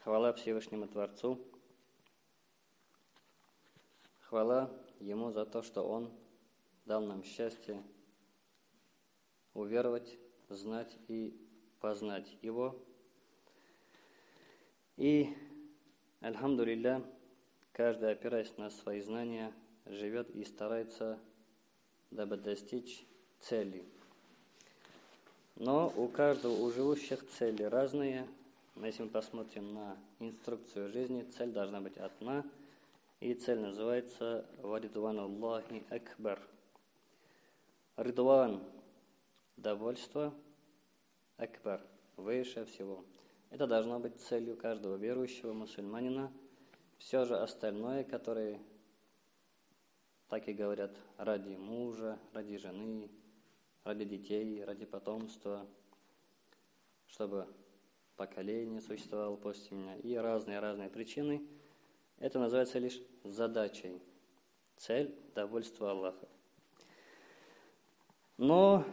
Хвала Всевышнему Творцу. Хвала Ему за то, что Он дал нам счастье уверовать, знать и познать Его. И, альхамдулилля, каждый, опираясь на свои знания, живет и старается, дабы достичь цели. Но у каждого, у живущих цели разные. Но если мы посмотрим на инструкцию жизни, цель должна быть одна. И цель называется «Варидван Аллахи Акбар». Ридван – довольство, Акбар – выше всего. Это должна быть целью каждого верующего мусульманина. Все же остальное, которые так и говорят ради мужа, ради жены, ради детей, ради потомства, чтобы поколение существовало после меня, и разные причины, это называется лишь задачей. Цель – довольство Аллаха. Но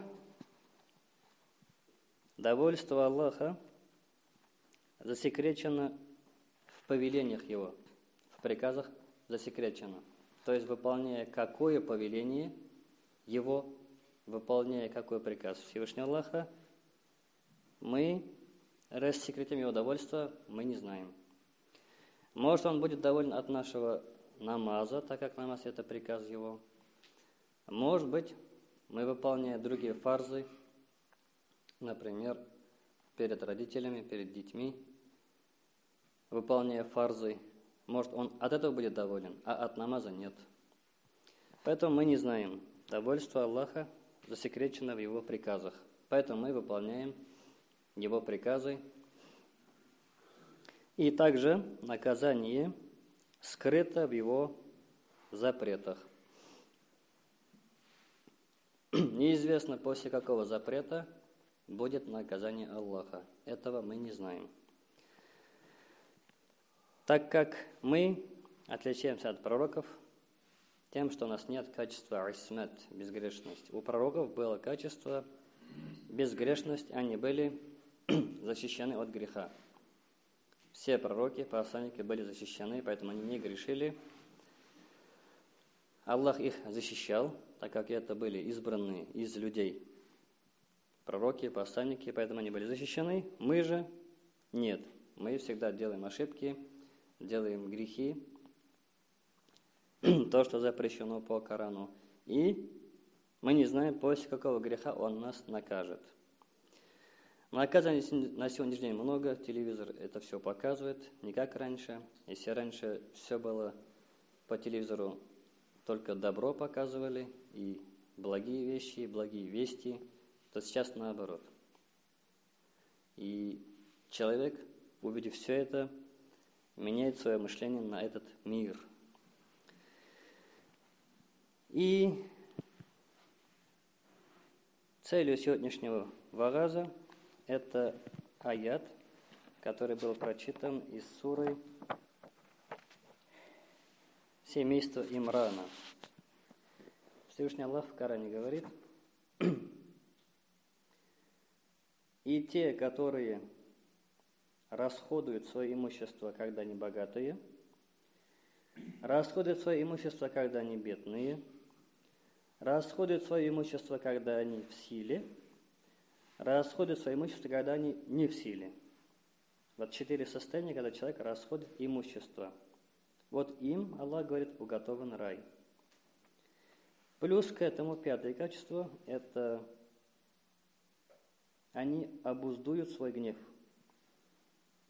довольство Аллаха засекречено в повелениях Его, в приказах засекречено. То есть, выполняя какое повеление Его, выполняя какой приказ Всевышнего Аллаха, мы рассекретим Его довольство, мы не знаем. Может, Он будет доволен от нашего намаза, так как намаз – это приказ Его. Может быть, мы, выполняя другие фарзы, например, перед родителями, перед детьми, выполняя фарзы, может, Он от этого будет доволен, а от намаза нет. Поэтому мы не знаем. Довольство Аллаха засекречено в Его приказах. Поэтому мы выполняем Его приказы. И также наказание скрыто в Его запретах. Неизвестно, после какого запрета будет наказание Аллаха. Этого мы не знаем. Так как мы отличаемся от пророков тем, что у нас нет качества исмат, безгрешность. У пророков было качество безгрешность, они были защищены от греха. Все пророки, посланники были защищены, поэтому они не грешили. Аллах их защищал, так как это были избранные из людей пророки, посланники, поэтому они были защищены. Мы же нет. Мы всегда делаем ошибки, делаем грехи, то, что запрещено по Корану. И мы не знаем, после какого греха Он нас накажет. Наказаний на сегодняшний день много, телевизор это все показывает, не как раньше. Если раньше все было по телевизору, только добро показывали, и благие вещи, и благие вести, то сейчас наоборот. И человек, увидев все это, меняет свое мышление на этот мир. И целью сегодняшнего вааза это аят, который был прочитан из суры семейства Имрана. Всевышний Аллах в Коране говорит: «И те, которые расходуют свое имущество, когда они богатые, расходуют свое имущество, когда они бедные, расходуют свое имущество, когда они в силе, расходуют свое имущество, когда они не в силе». Вот 4 состояния, когда человек расходует имущество. Вот им, Аллах говорит, уготован рай. Плюс к этому 5-е качество – это они обуздуют свой гнев.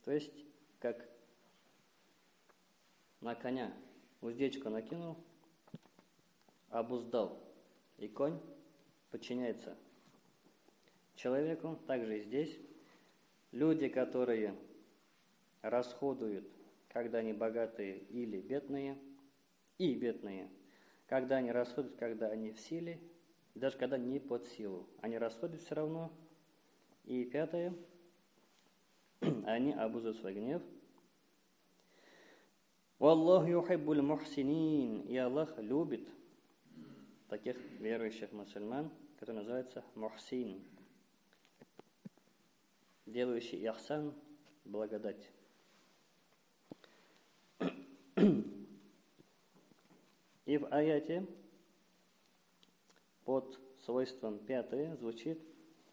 То есть, как на коня уздечку накинул, обуздал, и конь подчиняется человеку. Также и здесь люди, которые расходуют, когда они богатые или бедные, и бедные, когда они расходуют, когда они в силе, даже когда не под силу. Они расходуют все равно. И 5-е, они обуздывают свой гнев. «Валлаху юхиббуль мухсинин». И Аллах любит таких верующих мусульман, которые называются мухсин, делающий ихсан, благодать. И в аяте под свойством 5 звучит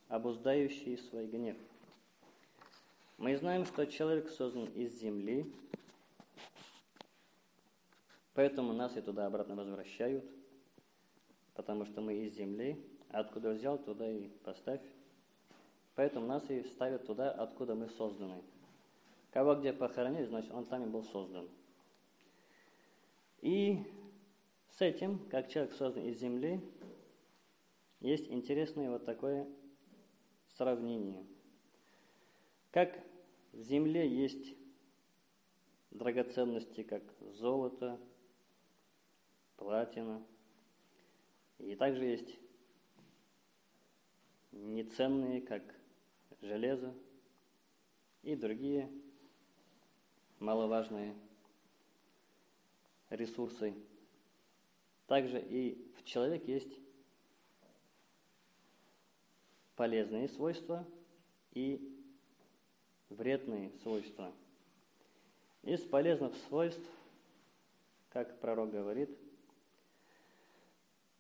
«обуздающий свой гнев». Мы знаем, что человек создан из земли, поэтому нас и туда обратно возвращают, потому что мы из земли, откуда взял, туда и поставь. Поэтому нас и ставят туда, откуда мы созданы. Кого где похоронили, значит, он там и был создан. И с этим, как человек создан из земли, есть интересное вот такое сравнение. Как в земле есть драгоценности, как золото, платина, и также есть неценные, как железо, и другие маловажные ресурсы. Также и в человеке есть полезные свойства и вредные свойства. Из полезных свойств, как пророк говорит,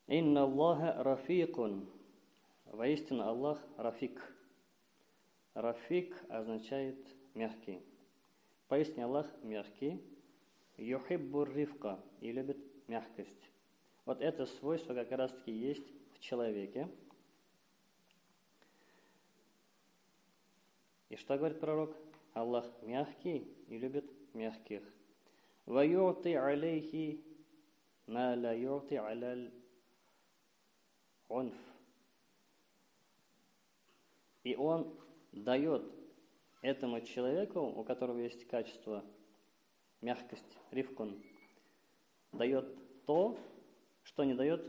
«Инна Аллаха рафикун». Воистину Аллах рафик. Рафик означает мягкий. Поистине Аллах мягкий. Юхиббу рифка и любит мягкость. Вот это свойство как раз таки есть в человеке. И что говорит пророк? Аллах мягкий и любит мягких. Ва ю'ти алейхи ма ла ю'ти аляль унф. И он дает этому человеку, у которого есть качество мягкость, рифкун, дает то, что не дает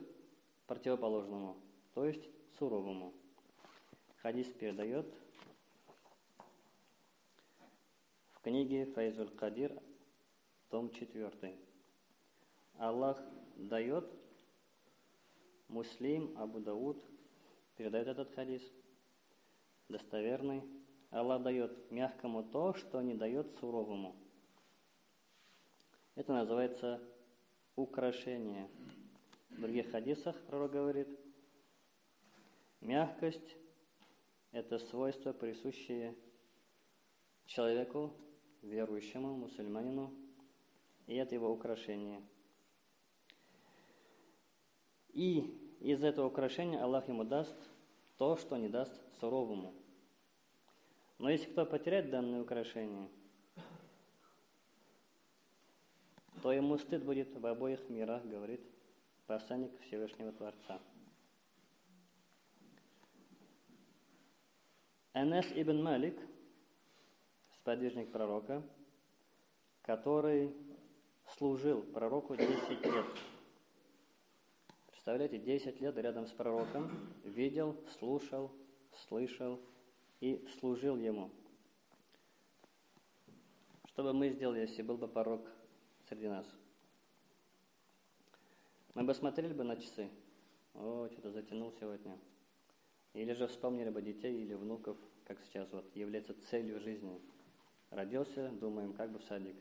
противоположному, то есть суровому. Хадис передает в книге Файзуль Кадир, том 4. Аллах дает, Муслим, Абу Дауд передает этот хадис, достоверный. Аллах дает мягкому то, что не дает суровому. Это называется украшение. В других хадисах пророк говорит, мягкость – это свойство, присущее человеку, верующему, мусульманину, и это его украшение. И из этого украшения Аллах ему даст то, что не даст суровому. Но если кто потеряет данное украшение, то ему стыд будет в обоих мирах, говорит посланник Всевышнего Творца. Анас ибн Малик, сподвижник пророка, который служил пророку 10 лет. Представляете, 10 лет рядом с пророком, видел, слушал, слышал и служил ему. Что бы мы сделали, если был бы пророк среди нас? Мы бы смотрели бы на часы. О, что-то затянул сегодня. Или же вспомнили бы детей или внуков, как сейчас вот является целью жизни. Родился, думаем, как бы в садик.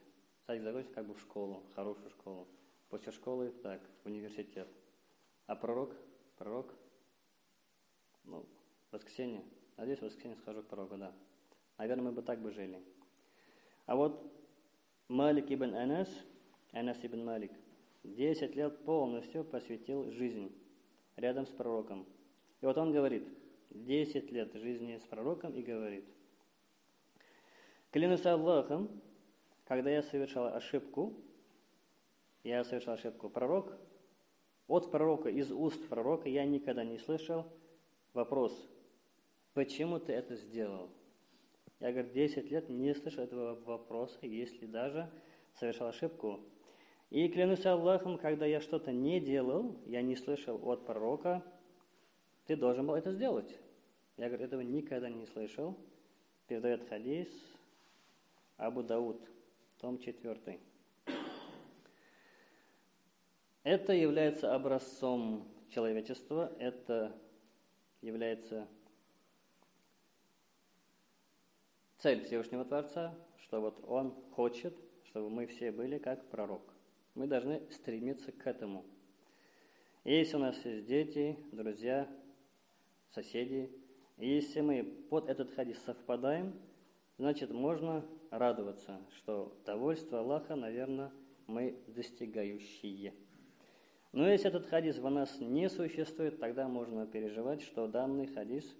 Садик закончится, как бы в школу, хорошую школу. После школы, так, в университет. А пророк, воскресенье. Надеюсь, в воскресенье схожу к пророку, да. Наверное, мы бы так бы жили. А вот Малик ибн Анас ибн Малик, 10 лет полностью посвятил жизнь рядом с пророком. И вот он говорит, 10 лет жизни с пророком и говорит, клянусь Аллахом, когда я совершал ошибку, пророк, от пророка, из уст пророка я никогда не слышал вопрос, почему ты это сделал? Я, говорю, 10 лет не слышал этого вопроса, если даже совершал ошибку. И клянусь Аллахом, когда я что-то не делал, я не слышал от пророка, ты должен был это сделать. Я, говорю, этого никогда не слышал. Передает хадис Абу Дауд, том 4. Это является образцом человечества, это является цель Всевышнего Творца, что вот Он хочет, чтобы мы все были как пророк. Мы должны стремиться к этому. Если у нас есть дети, друзья, соседи, и если мы под этот хадис совпадаем, значит, можно радоваться, что довольство Аллаха, наверное, мы достигающие. Но если этот хадис в нас не существует, тогда можно переживать, что данный хадис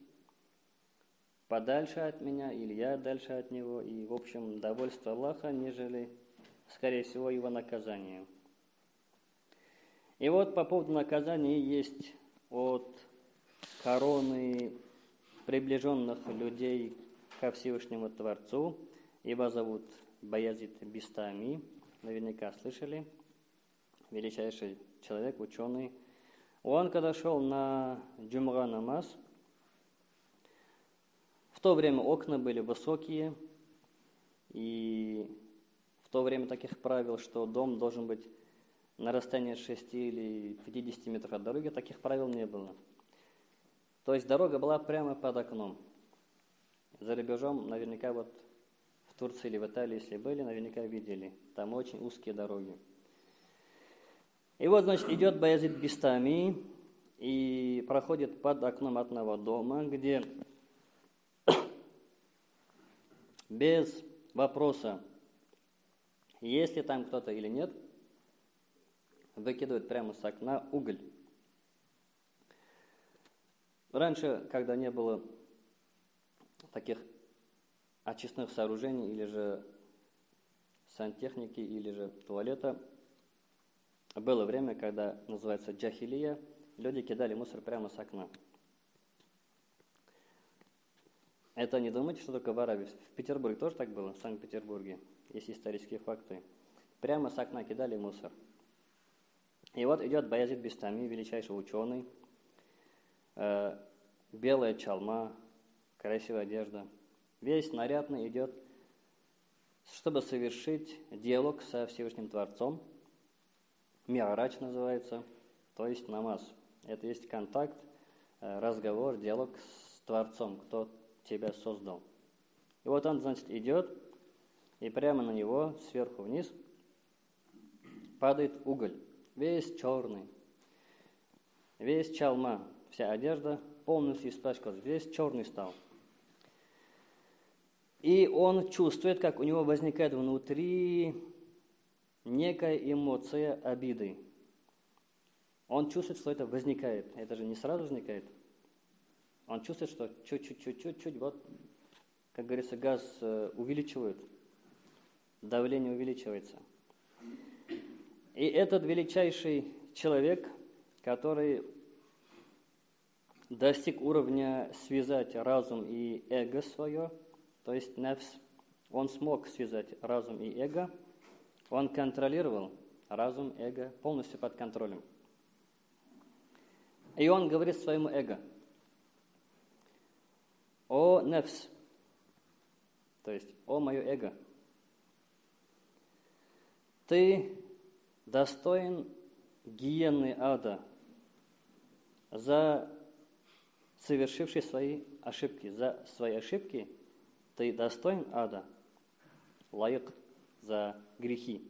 подальше от меня, или я дальше от него, и, в общем, довольство Аллаха, нежели, скорее всего, его наказание. И вот по поводу наказания есть от короны приближенных людей ко Всевышнему Творцу. Его зовут Баязид Бистами, наверняка слышали, величайший человек, ученый. Он, когда шел на джумра намаз, в то время окна были высокие, и в то время таких правил, что дом должен быть на расстоянии 6 или 50 метров от дороги, таких правил не было. То есть дорога была прямо под окном. За рубежом, наверняка вот в Турции или в Италии, если были, наверняка видели. Там очень узкие дороги. И вот, значит, идет Баязид Бистами и проходит под окном одного дома, где без вопроса, есть ли там кто-то или нет, выкидывает прямо с окна уголь. Раньше, когда не было таких очистных сооружений, или же сантехники, или же туалета, было время, когда, называется джахилия, люди кидали мусор прямо с окна. Это не думайте, что только в Аравии. В Петербурге тоже так было, в Санкт-Петербурге. Есть исторические факты. Прямо с окна кидали мусор. И вот идет Баязид Бистами, величайший ученый, белая чалма, красивая одежда. Весь нарядно идет, чтобы совершить диалог со Всевышним Творцом. Ми'раджа называется, то есть намаз. Это есть контакт, разговор, диалог с Творцом, кто тебя создал. И вот он, значит, идет, и прямо на него, сверху вниз, падает уголь. Весь черный, весь чалма, вся одежда полностью испачкалась, весь черный стал. И он чувствует, как у него возникает внутри некая эмоция обиды. Он чувствует, что это возникает. Это же не сразу возникает. Он чувствует, что чуть-чуть, вот, как говорится, газ увеличивает, давление увеличивается. И этот величайший человек, который достиг уровня связать разум и эго свое, то есть нафс, он смог связать разум и эго, он контролировал разум, эго полностью под контролем. И он говорит своему эго: «О нафс», то есть «О мое эго, ты достоин гиены ада за совершивший свои ошибки. За свои ошибки ты достоин ада, лаик за грехи».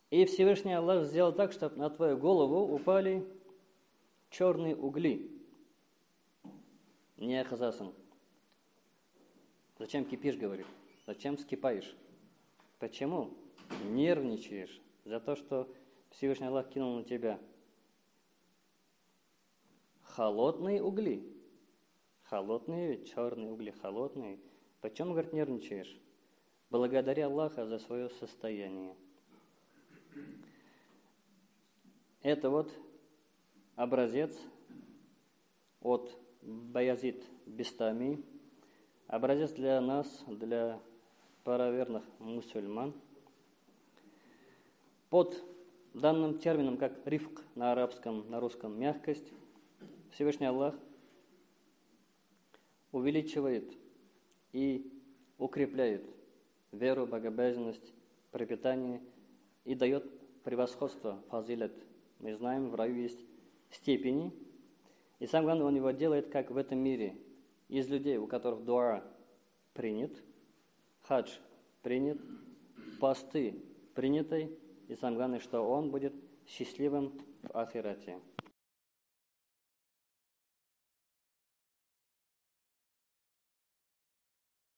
И Всевышний Аллах сделал так, чтобы на твою голову упали черные угли. Не ахазасан. Зачем кипишь, говорит? Зачем вскипаешь? Почему? Нервничаешь за то, что Всевышний Аллах кинул на тебя холодные угли. Холодные, черные угли, холодные. Почему, говорит, нервничаешь? Благодари Аллаха за свое состояние. Это вот образец от Баязид Бистами, образец для нас, для правоверных мусульман. Под данным термином, как рифк на арабском, на русском мягкость, Всевышний Аллах увеличивает и укрепляет веру, богобоязненность, пропитание и дает превосходство, фазилят. Мы знаем, в раю есть степени, и самое главное, он его делает, как в этом мире, из людей, у которых дуа принят, хадж принят, посты приняты, И самое главное, что он будет счастливым в ахирате.